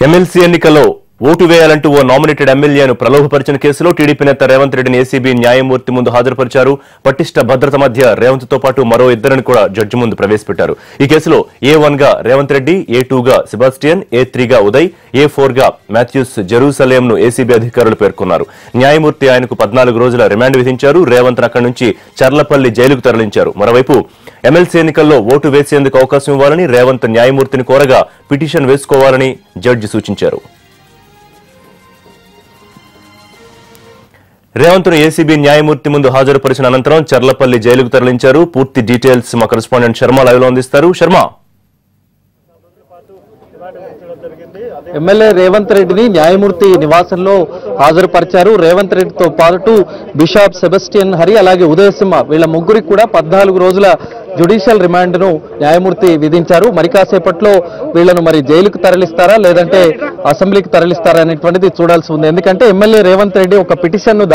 MLC ఎన్నికల్లో vote వేయాలంటూ ఓ nominated ఎమ్మెల్యేను ప్రలోభపరిచిన కేసులో టీడీపీ నేత రేవంత్ రెడ్డిని ఏసీబీ న్యాయమూర్తి ముందు హాజరుపరిచారు. పటిష్ట భద్రత మధ్య రేవంత్ తో పాటు మరో ఇద్దరిని కూడా జడ్జి ముందు ప్రవేశపెట్టారు. ఈ కేసులో A1 గా రేవంత్ రెడ్డి, A2 గా సెబాస్టియన్, A3 గా ఉదయ్, A4 గా మాథ్యూస్ జెరూసలేంను ఏసీబీ అధికారులు పేర్కొన్నారు. న్యాయమూర్తి ఆయనకు 14 రోజుల రిమాండ్ విధించారు. రేవంత్ అక్కడి నుంచి చర్లపల్లి జైలుకు తరలించారు. మరోవైపు ఎమ్మెల్సీ ఎన్నికల్లో ఓటు వేసేందుకు అవకాశం ఇవ్వాలని రేవంత్ న్యాయమూర్తిని కోరగా పిటిషన్ వేసుకోవాలని జడ్జి సూచించారు. రేవంత్ను ఏసీబీ న్యాయమూర్తి ముందు హాజరుపరిచిన అనంతరం చర్లపల్లి జైలుకు తరలించారు. పూర్తి డీటెయిల్స్ మా కరెస్పాండెంట్ శర్మ లైవ్ లో అందిస్తారు. శర్మ, ఎమ్మెల్యే రేవంత్ రెడ్డిని న్యాయమూర్తి నివాసంలో హాజరుపరిచారు. రేవంత్ రెడ్డితో పాటు బిషప్ సెబాస్టియన్ హరి అలాగే ఉదయ్ సింహ వీళ్ళ ముగ్గురికి కూడా 14 రోజుల జ్యుడిషియల్ రిమాండ్ ను న్యాయమూర్తి విధించారు. మరి కాసేపట్లో వీళ్లను మరి జైలుకు తరలిస్తారా లేదంటే అసెంబ్లీకి తరలిస్తారా అనేటువంటిది చూడాల్సి ఉంది. ఎందుకంటే ఎమ్మెల్యే రేవంత్ రెడ్డి ఒక పిటిషన్ ను